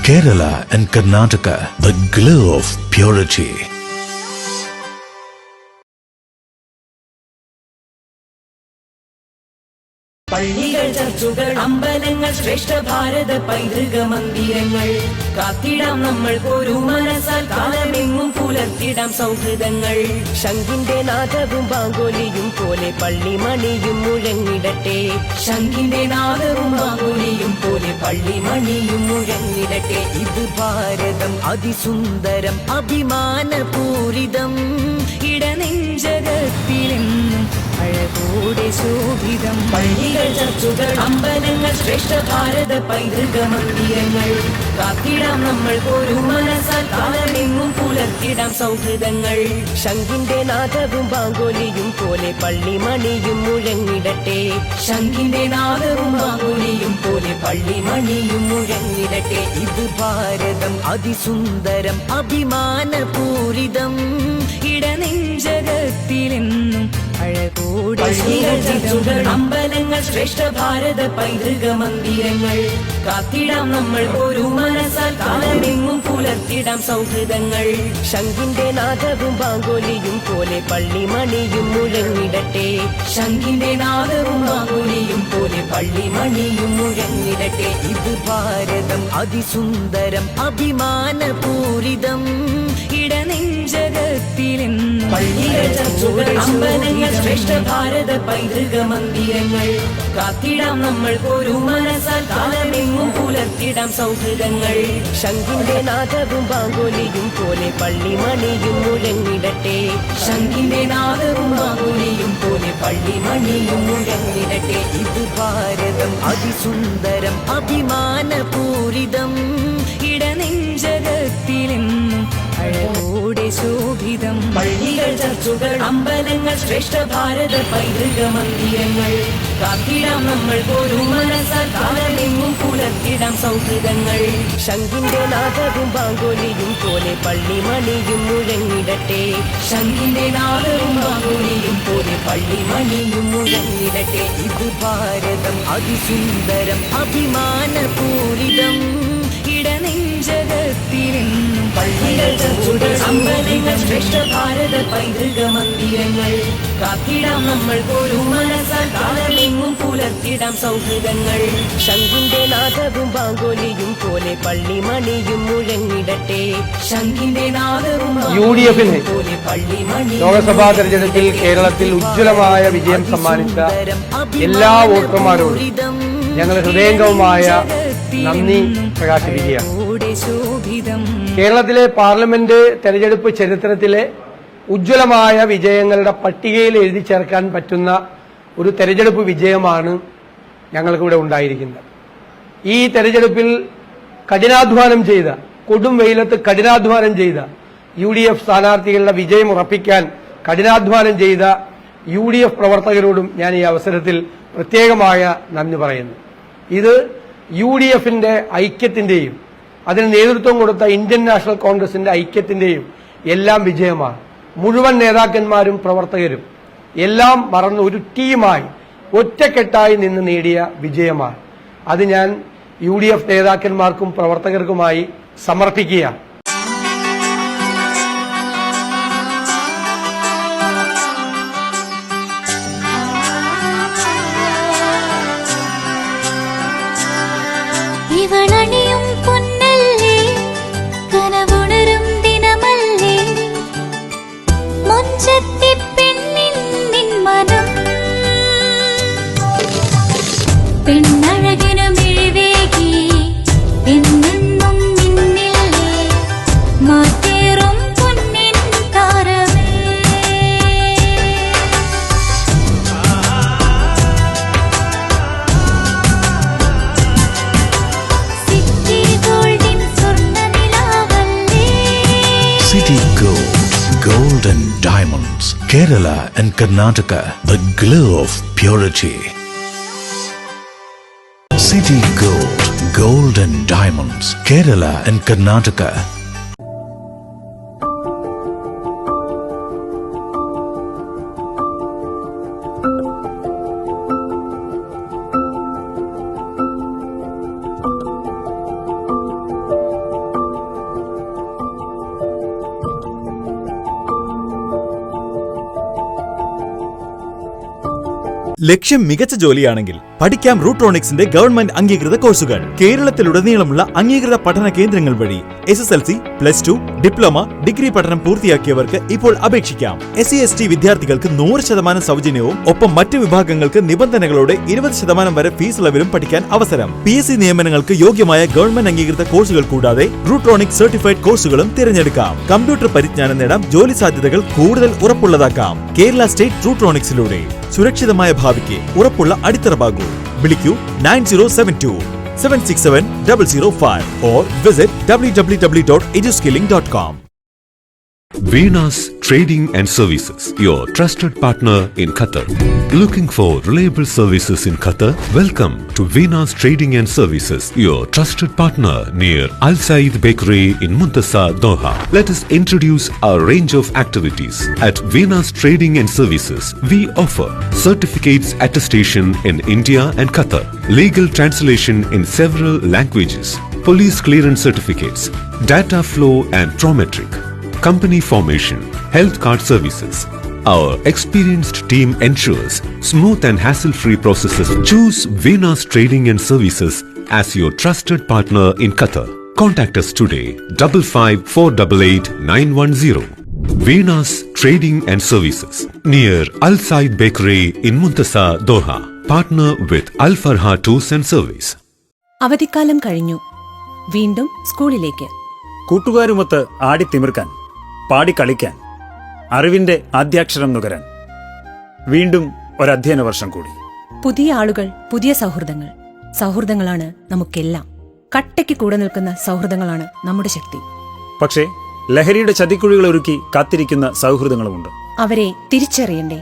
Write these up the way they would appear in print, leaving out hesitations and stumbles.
Kerala and Karnataka, the glow of purity. പള്ളികൾ ചർച്ചുകൾ അമ്പലങ്ങൾ ശ്രേഷ്ഠ ഭാരത പൈതൃക മന്ദിരങ്ങൾ കാത്തിടാം നമ്മൾ ഒരു മനസ്സാൽ കാലമെങ്ങും പുലർത്തിടാം സൗഹൃദങ്ങൾ ശംഖിന്റെ നാദവും ബാങ്കോലിയും പോലെ പള്ളിമണിയും മുഴങ്ങിടട്ടെ ശംഖിന്റെ നാദവും ബാങ്കോലിയും പോലെ പള്ളിമണിയും മുഴങ്ങിടട്ടെ ഇത് ഭാരതം അതിസുന്ദരം അഭിമാനപൂരിതം ഇടനെഞ്ചകത്തിലെന്നും അഴകോടെ ശോഭിതം പള്ളികൾ ചർച്ചുകൾ അമ്പലങ്ങൾ ശ്രേഷ്ഠ ഭാരത പൈതൃക മന്ദിരങ്ങൾ കാത്തിടാം നമ്മൾ ഒരു മനസ്സാൽ കാലമെങ്ങും പുലർത്തിടാം സൗഹൃദങ്ങൾ ശംഖിന്റെ നാദവും ബാങ്കോലിയും പോലെ പള്ളിമണിയും മുഴങ്ങിടട്ടെ ശംഖിന്റെ നാദവും ബാങ്കോലിയും പോലെ പള്ളിമണിയും മുഴങ്ങിടട്ടെ ഇത് ഭാരതം അതിസുന്ദരം അഭിമാനപൂരിതം ഇടനെഞ്ചകത്തിലെന്നും അഴകോടെ അമ്പലങ്ങൾ ശ്രേഷ്ഠ ഭാരത പൈതൃക മന്ദിരങ്ങൾ കാത്തിടാം നമ്മൾ ഒരു മനസ്സാൽ കാലമെങ്ങും പുലർത്തിടാം സൗഹൃദങ്ങൾ ശംഖിന്റെ നാദവും ബാങ്കോലിയും പോലെ പള്ളിമണിയും മുഴങ്ങിടട്ടെ ശംഖിന്റെ നാദവും ബാങ്കോലിയും പോലെ പള്ളിമണിയും മുഴങ്ങിടട്ടെ ഇത് ഭാരതം അതിസുന്ദരം അഭിമാനപൂരിതം ഇടനെഞ്ചകത്തിലെന്നും പള്ളികൾ ചർച്ചുകൾ അമ്പലങ്ങൾ ശ്രേഷ്ഠ ഭാരത പൈതൃക മന്ദിരങ്ങൾ കാത്തിടാം നമ്മൾ ഒരു മനസ്സാൽ കാലമെങ്ങും പുലർത്തിടാം സൗഹൃദങ്ങൾ ശംഖിന്റെ നാദവും ബാങ്കോലിയും പോലെ പള്ളിമണിയും മുഴങ്ങിടട്ടെ ശംഖിന്റെ നാദവും ബാങ്കോലിയും പോലെ പള്ളിമണിയും മുഴങ്ങിടട്ടെ ഇത് ഭാരതം അതിസുന്ദരം അഭിമാനപൂരിതം ഇടനെഞ്ചകത്തിലെന്നും അഴകോടെ ശോഭിതം പള്ളികൾ ചർച്ചുകൾ അമ്പലങ്ങൾ ശ്രേഷ്ഠ ഭാരത പൈതൃക മന്ദിരങ്ങൾ കാത്തിടാം നമ്മൾ ഒരു മനസ്സാൽ കാലമെങ്ങും പുലർത്തിടാം സൗഹൃദങ്ങൾ ശംഖിന്റെ നാദവും ബാങ്കോലിയും പോലെ പള്ളിമണിയും മുഴങ്ങിടട്ടെ ശംഖിന്റെ നാദവും ബാങ്കോലിയും പോലെ പള്ളിമണിയും മുഴങ്ങിടട്ടെ ഇത് ഭാരതം അതിസുന്ദരം അഭിമാനപൂരിതം ഇടനെഞ്ചകത്തിലെന്നും പള്ളികൾ ചർച്ചുകൾ അമ്പലങ്ങൾ ശ്രേഷ്ഠ ഭാരത പൈതൃക മന്ദിരങ്ങൾ കാത്തിടാം നമ്മൾ ഒരു മനസ്സാൽ കാലമെങ്ങും പുലർത്തിടാം സൗഹൃദങ്ങൾ ശംഖിന്റെ നാദവും ബാങ്കോലിയും പോലെ പള്ളിമണിയും മുഴങ്ങിടട്ടെ ശംഖിന്റെ നാദവും യുഡിഎഫിന് ലോക്സഭാ തെരഞ്ഞെടുപ്പിൽ കേരളത്തിൽ ഉജ്ജ്വലമായ വിജയം സമ്മാനിച്ച എല്ലാ വോട്ടർമാരോടും ഞങ്ങൾ ഹൃദയംഗമമായ നന്ദി പ്രകാശിപ്പിക്കുകയാണ്. കേരളത്തിലെ പാർലമെന്റ് തെരഞ്ഞെടുപ്പ് ചരിത്രത്തിലെ ഉജ്ജ്വലമായ വിജയങ്ങളുടെ പട്ടികയിൽ എഴുതി ചേർക്കാൻ പറ്റുന്ന ഒരു തെരഞ്ഞെടുപ്പ് വിജയമാണ് ഞങ്ങൾക്കിവിടെ ഉണ്ടായിരിക്കുന്നത്. ഈ തെരഞ്ഞെടുപ്പിൽ കഠിനാധ്വാനം ചെയ്ത, കൊടും വെയിലത്ത് കഠിനാധ്വാനം ചെയ്ത UDF സ്ഥാനാർത്ഥികളുടെ വിജയം ഉറപ്പിക്കാൻ കഠിനാധ്വാനം ചെയ്ത UDF പ്രവർത്തകരോടും ഞാൻ ഈ അവസരത്തിൽ പ്രത്യേകമായ നന്ദി പറയുന്നു. ഇത് UDFന്റെ ഐക്യത്തിന്റെയും അതിന് നേതൃത്വം കൊടുത്ത ഇന്ത്യൻ നാഷണൽ കോൺഗ്രസിന്റെ ഐക്യത്തിന്റെയും എല്ലാം വിജയമാണ്. മുഴുവൻ നേതാക്കന്മാരും പ്രവർത്തകരും എല്ലാം മറന്ന് ഒരു ടീമായി ഒറ്റക്കെട്ടായി നിന്ന് നേടിയ വിജയമാണ്. അത് ഞാൻ UDF നേതാക്കന്മാർക്കും പ്രവർത്തകർക്കുമായി സമർപ്പിക്കുകയാണ്. ഇവളണിയും പൊന്നല്ലേ കനവുണരും ദിനമല്ലേ മുഞ്ചത്തി പെണ്ണിൻ നിൻ മനം പെണ്ണഴകിനു മിഴിവേകി എന്നെന്നും നിന്നില്ലേ മാറ്റേറും പൊന്നിൻ താരമേ City Gold, Gold and Diamonds, Kerala and Karnataka, the glow of purity. City Gold, Gold and Diamonds, Kerala and Karnataka. ലക്ഷ്യം മികച്ച ജോലിയാണെങ്കിൽ പഠിക്കാം റൂട്രോണിക്സിന്റെ ഗവൺമെന്റ് അംഗീകൃത കോഴ്സുകൾ. കേരളത്തിലുടനീളമുള്ള അംഗീകൃത പഠന കേന്ദ്രങ്ങൾ വഴി SSLC, +2, ഡിപ്ലോമ, ഡിഗ്രി പഠനം പൂർത്തിയാക്കിയവർക്ക് ഇപ്പോൾ അപേക്ഷിക്കാം. SC/ST വിദ്യാർത്ഥികൾക്ക് 100% സൗജന്യവും ഒപ്പം മറ്റ് വിഭാഗങ്ങൾക്ക് നിബന്ധനകളോടെ 20% വരെ ഫീസ് ഇളവിലും പഠിക്കാൻ അവസരം. PSC നിയമനങ്ങൾക്ക് യോഗ്യമായ ഗവൺമെന്റ് അംഗീകൃത കോഴ്സുകൾ കൂടാതെ റൂട്രോണിക്സ് സർട്ടിഫൈഡ് കോഴ്സുകളും തിരഞ്ഞെടുക്കാം. കമ്പ്യൂട്ടർ പരിജ്ഞാനം നേടാം, ജോലി സാധ്യതകൾ കൂടുതൽ ഉറപ്പുള്ളതാക്കാം. കേരള സ്റ്റേറ്റ് റൂട്രോണിക്സിലൂടെ സുരക്ഷിതമായ ഭാവിക്ക് ഉറപ്പുള്ള അടിത്തറ. വിളിക്കൂ 9072 767 005 or visit www.eduskilling.com. Venus Trading and Services, your trusted partner in Qatar. Looking for reliable services in Qatar? Welcome to Venus Trading and Services, your trusted partner near Al Said Bakery in Muntasa, Doha. Let us introduce our range of activities. At Venus Trading and Services, we offer certificates attestation in India and Qatar, legal translation in several languages, police clearance certificates, data flow and prometric, company formation, health card services. Our experienced team ensures smooth and hassle-free processes. Choose Venus Trading and Services as your trusted partner in Qatar. Contact us today 55488910. Venus Trading and Services near Al Said Bakery in Muntasa, Doha. Partner with Al Farha Tours and Service. അവധിക്കാലം കഴിഞ്ഞു. വീണ്ടും സ്കൂളിലേക്ക്. കൂട്ടുകാരുമൊത്ത് ആടിത്തിമിർക്കാൻ, പാടിക്കളിക്കാൻ, അറിവിന്റെ ആദ്യാക്ഷരം നുകരാൻ. വീണ്ടും ഒരധ്യയന വർഷം കൂടി. പുതിയ ആളുകൾ, പുതിയ സൗഹൃദങ്ങൾ. സൗഹൃദങ്ങളാണ് നമുക്കെല്ലാം. കട്ടയ്ക്ക് കൂടെ നിൽക്കുന്ന സൗഹൃദങ്ങളാണ് നമ്മുടെ ശക്തി. പക്ഷേ ലഹരിയുടെ ചതിക്കുഴികൾ ഒരുക്കി കാത്തിരിക്കുന്ന സൗഹൃദങ്ങളുമുണ്ട്. അവരെ തിരിച്ചറിയണ്ടേ?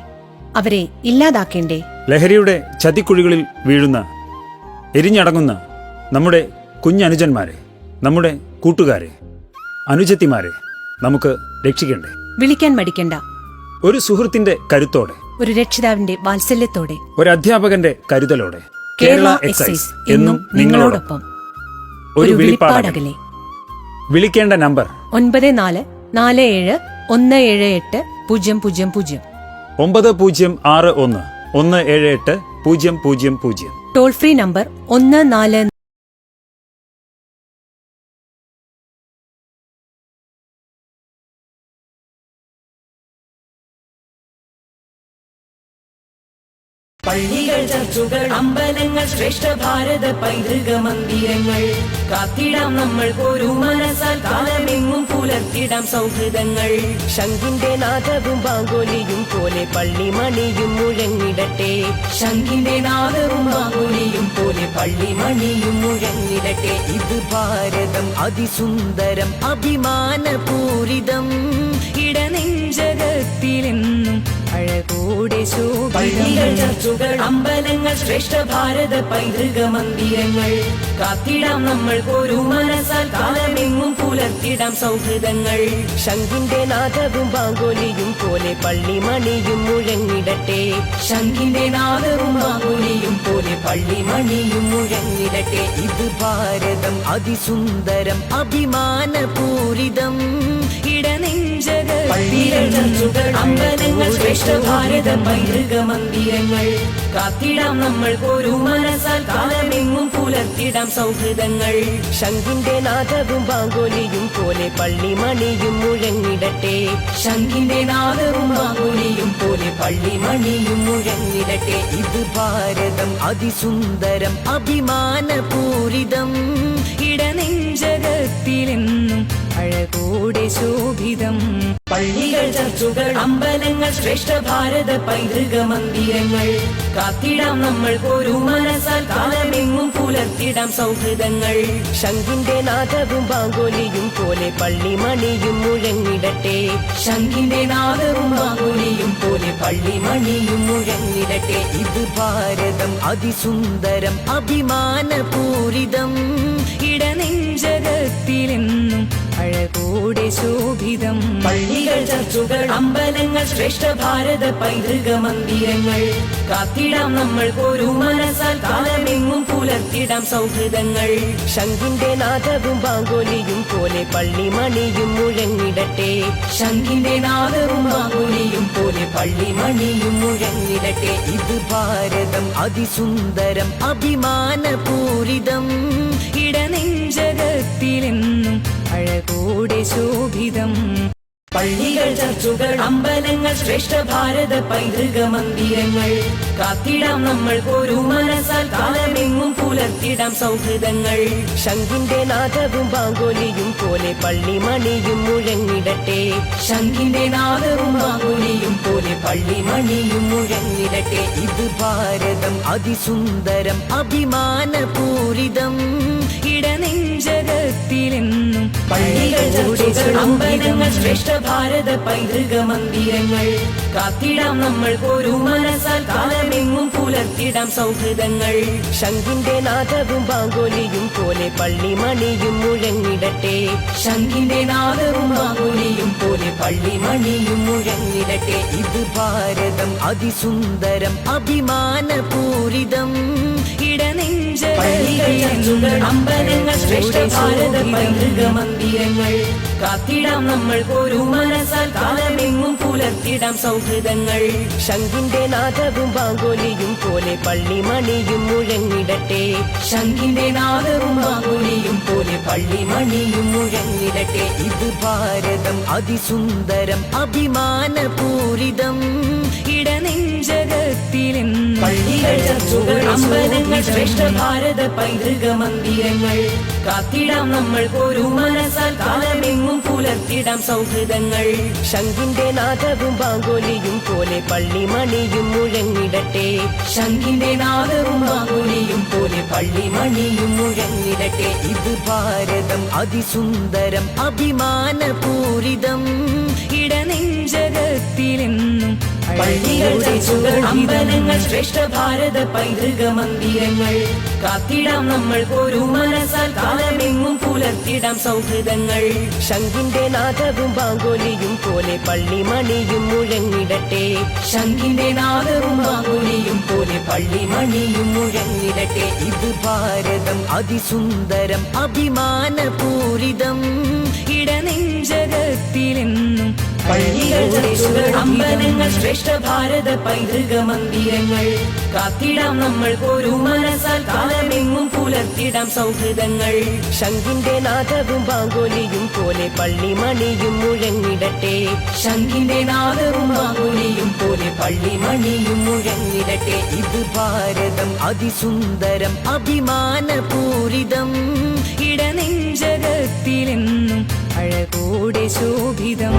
അവരെ ഇല്ലാതാക്കേണ്ടേ? ലഹരിയുടെ ചതിക്കുഴികളിൽ വീഴുന്ന, എരിഞ്ഞടങ്ങുന്ന നമ്മുടെ കുഞ്ഞനുജന്മാരെ, നമ്മുടെ കൂട്ടുകാരെ, അനുജത്തിമാരെ നമുക്ക് രക്ഷിക്കണ്ടേ? വിളിക്കാൻ മടിക്കണ്ട. ഒരു സുഹൃത്തിന്റെ കരുത്തോടെ, ഒരു രക്ഷിതാവിന്റെ വാത്സല്യത്തോടെ, ഒരു അധ്യാപകന്റെ കരുതലോടെ. കേരള എക്സൈസ് എന്നും നിങ്ങളോടൊപ്പം. ഒരു വിളിപ്പാടകലെ. വിളിക്കേണ്ട നമ്പർ 9447178000 9061 178 000. Toll free number 14. പള്ളികൾ, ചർച്ചുകൾ, അമ്പലങ്ങൾ, ശ്രേഷ്ഠ ഭാരത പൈതൃക മന്ദിരങ്ങൾ. കാത്തിടാം നമ്മൾ ഒരു മനസ്സാൽ, കാലമെങ്ങും പുലർത്തിടാം സൗഹൃദങ്ങൾ. ശംഖിന്റെ നാദവും ബാങ്കോലിയും പോലെ പള്ളിമണിയും മുഴങ്ങിടട്ടെ. ശംഖിന്റെ നാദവും ബാങ്കോലിയും പോലെ പള്ളിമണിയും മുഴങ്ങിടട്ടെ. ഇത് ഭാരതം അതിസുന്ദരം, അഭിമാനപൂരിതം, ഇടനെഞ്ചകത്തിലെന്നും അഴകോടെ പള്ളികൾ, ചർച്ചുകൾ, അമ്പലങ്ങൾ, ശ്രേഷ്ഠ ഭാരത പൈതൃക മന്ദിരങ്ങൾ. കാത്തിടാം നമ്മൾ ഒരു മനസ്സാൽ, കാലമെങ്ങും പുലർത്തിടാം സൗഹൃദങ്ങൾ. ശംഖിന്റെ നാദവും ബാങ്കോലിയും പോലെ പള്ളിമണിയും മുഴങ്ങിടട്ടെ. ശംഖിന്റെ നാദവും ബാങ്കോലിയും പോലെ പള്ളിമണിയും മുഴങ്ങിടട്ടെ. ഇത് ഭാരതം അതിസുന്ദരം, അഭിമാനപൂരിതം, ഇടനെഞ്ചകത്തിലെ ചർച്ചുകൾ, അമ്പലങ്ങൾ, ശ്രേഷ്ഠ ഭാരത പൈതൃക മന്ദിരങ്ങൾ. കാത്തിടാം നമ്മൾ ഒരു മനസ്സാൽ, കാലമെങ്ങും പുലർത്തിടാം സൗഹൃദങ്ങൾ. ശംഖിന്റെ നാദവും ബാങ്കോലിയും പോലെ പള്ളിമണിയും മുഴങ്ങിടട്ടെ. ശംഖിന്റെ നാദവും ബാങ്കോലിയും പോലെ പള്ളിമണിയും മുഴങ്ങിടട്ടെ. ഇത് ഭാരതം അതിസുന്ദരം, അഭിമാനപൂരിതം, ഇടനെഞ്ചകത്തിലെന്നും അഴകോടെ ശോഭിതം. പള്ളികൾ, ചർച്ചുകൾ, അമ്പലങ്ങൾ, ശ്രേഷ്ഠ ഭാരത പൈതൃക മന്ദിരങ്ങൾ. കാത്തിടാം നമ്മൾ ഒരു മനസ്സാൽ, കാലമെങ്ങും പുലർത്തിടാം സൗഹൃദങ്ങൾ. ശംഖിന്റെ നാദവും ബാങ്കോലിയും പോലെ പള്ളിമണിയും മുഴങ്ങിടട്ടെ. ശംഖിന്റെ നാദവും ബാങ്കോലിയും പോലെ പള്ളിമണിയും മുഴങ്ങിടട്ടെ. ഇത് ഭാരതം അതിസുന്ദരം, അഭിമാനപൂരിതം, ഇടനെഞ്ചകത്തിലെന്നും അഴകോടെ ശോഭിതം. പള്ളികൾ, ചർച്ചുകൾ, അമ്പലങ്ങൾ, ശ്രേഷ്ഠ ഭാരത പൈതൃക മന്ദിരങ്ങൾ. കാത്തിടാം നമ്മൾ ഒരു മനസ്സാൽ, കാലമെങ്ങും പുലർ പുലർത്തിടാം സൗഹൃദങ്ങൾ ശംഖിന്റെ നാദവും ബാങ്കോലിയും പോലെ പള്ളിമണിയും മുഴങ്ങിടട്ടെ ശംഖിന്റെ നാദവും ബാങ്കോലിയും പോലെ പള്ളിമണിയും മുഴങ്ങിടട്ടെ ഇത് ഭാരതം അതിസുന്ദരം അഭിമാനപൂരിതം ഇടനെഞ്ചകത്തിലെന്നും അഴകോടെ ശോഭിതം പള്ളികൾ ചർച്ചുകൾ അമ്പലങ്ങൾ ശ്രേഷ്ഠ ഭാരത പൈതൃക മന്ദിരങ്ങൾ കാത്തിടാം നമ്മൾക്കൊരു മനസ്സാൽ കാലമെങ്ങും പുലർത്തിടാം സൗഹൃദങ്ങൾ ശംഖിന്റെ നാദവും ബാങ്കോലിയും പോലെ പള്ളിമണിയും മുഴങ്ങിടട്ടെ ശംഖിന്റെ നാദവും ബാങ്കോലിയും പോലെ പള്ളിമണിയും മുഴങ്ങിടട്ടെ ഇത് ഭാരതം അതിസുന്ദരം അഭിമാനപൂരിതം ഇടനെഞ്ചകത്തിലെന്നും പള്ളികൾ ചർച്ചുകൾ അമ്പലങ്ങൾ ശ്രേഷ്ഠ ഭാരത പൈതൃക മന്ദിരങ്ങൾ കാത്തിടാം നമ്മൾക്കൊരു മനസ്സാൽ കാലമെങ്ങും പുലർത്തിടാം സൗഹൃദങ്ങൾ ശംഖിന്റെ നാദവും ബാങ്കോലിയും പോലെ പള്ളിമണിയും മുഴങ്ങിടട്ടെ ശംഖിന്റെ നാദവും ബാങ്കോലിയും പോലെ പള്ളിമണിയും മുഴങ്ങിടട്ടെ ഇത് ഭാരതം അതിസുന്ദരം അഭിമാനപൂരിതം ഇടനെഞ്ചകത്തിലെന്നും അമ്പലങ്ങൾ ശ്രേഷ്ഠ ഭാരത പൈതൃക മന്ദിരങ്ങൾ കാത്തിടാം നമ്മൾക്കൊരു മനസ്സാൽ കാലമെങ്ങും പുലർത്തിടാം സൗഹൃദങ്ങൾ ശംഖിന്റെ നാദവും ബാങ്കോലിയും പോലെ പള്ളിമണിയും മുഴങ്ങിടട്ടെ ശംഖിന്റെ നാദവും ബാങ്കോലിയും പോലെ പള്ളിമണിയും മുഴങ്ങിടട്ടെ ഇത് ഭാരതം അതിസുന്ദരം അഭിമാനപൂരിതം ഇടനെഞ്ചകത്തിലെന്നും പള്ളികൾ ചർച്ചുകൾ അമ്പലങ്ങൾ ശ്രേഷ്ഠ ഭാരത പൈതൃക മന്ദിരങ്ങൾ കാത്തിടാം നമ്മൾക്കൊരു മനസ്സാൽ കാലമെങ്ങും പുലർത്തിടാം സൗഹൃദങ്ങൾ ശംഖിന്റെ നാദവും ബാങ്കോലിയും പോലെ പള്ളിമണിയും മുഴങ്ങിടട്ടെ ശംഖിന്റെ നാദവും ബാങ്കോലിയും പോലെ പള്ളിമണിയും മുഴങ്ങിടട്ടെ ഇത് ഭാരതം അതിസുന്ദരം അഭിമാനപൂരിതം ഇടനെഞ്ചകത്തിലെന്നും പള്ളികൾ ചർച്ചുകൾ അമ്പലങ്ങൾ ശ്രേഷ്ഠ ഭാരത പൈതൃക മന്ദിരങ്ങൾ കാത്തിടാം നമ്മൾക്കൊരു മനസ്സാൽ കാലമെങ്ങും പുലർത്തിടാം സൗഹൃദങ്ങൾ ശംഖിന്റെ നാദവും ബാങ്കോലിയും പോലെ പള്ളിമണിയും മുഴങ്ങിടട്ടെ ശംഖിന്റെ നാദവും ബാങ്കോലിയും പോലെ പള്ളിമണിയും മുഴങ്ങിടട്ടെ ഇത് ഭാരതം അതിസുന്ദരം അഭിമാനപൂരിതം ഇടനെഞ്ചകത്തിലെന്നും പള്ളികൾ ചർച്ചുകൾ അമ്പലങ്ങൾ ശ്രേഷ്ഠ ഭാരത പൈതൃക മന്ദിരങ്ങൾ കാത്തിടാം നമ്മൾക്കൊരു മനസ്സാൽ കാലമെങ്ങും പുലർത്തിടാം സൗഹൃദങ്ങൾ ശംഖിന്റെ നാദവും ബാങ്കോലിയും പോലെ പള്ളിമണിയും മുഴങ്ങിടട്ടെ ശംഖിന്റെ നാദവും ബാങ്കോലിയും പോലെ പള്ളിമണിയും മുഴങ്ങിടട്ടെ ഇത് ഭാരതം അതിസുന്ദരം അഭിമാനപൂരിതം ഇടനെഞ്ചകത്തിലെന്നും അഴകോടെ ശോഭിതം